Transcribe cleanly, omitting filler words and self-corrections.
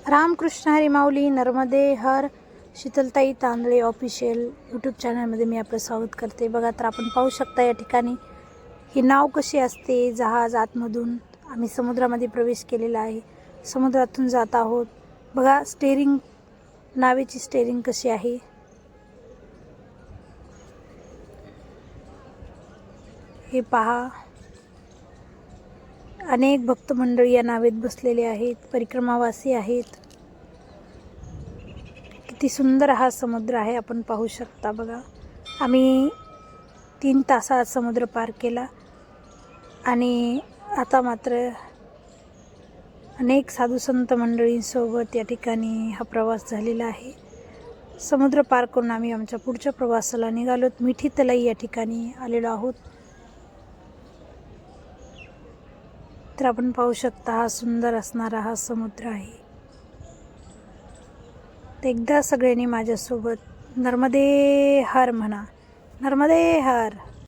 रामकृष्ण हरी माऊली नर्मदे हर Sheetaltai Tandale official YouTube चॅनलमध्ये मी आपलं स्वागत करते. बघा तर आपण पाहू शकता या ठिकाणी ही नाव कशी असते. जहाज आतमधून आम्ही समुद्रामध्ये प्रवेश केलेला आहे. समुद्रातून जात आहोत. बघा स्टेरिंग, नावेची स्टेरिंग कशी आहे. हे पहा, अनेक भक्त मंडळी या नावेत बसलेले आहेत. परिक्रमावासी आहेत. किती सुंदर हा समुद्र आहे, आपण पाहू शकता. बघा आम्ही 3 तासात समुद्र पार केला आणि आता मात्र अनेक साधू संत मंडळींसोबत या ठिकाणी हा प्रवास झालेला आहे. समुद्र पार करून आम्ही आमच्या पुढच्या प्रवासाला निघालोत. मिठी तलाई या ठिकाणी आलेलो आहोत. तर आपण पाहू शकता हा सुंदर असणारा हा समुद्र आहे. तर एकदा सगळ्यांनी माझ्यासोबत नर्मदे हर म्हणा. नर्मदे हर.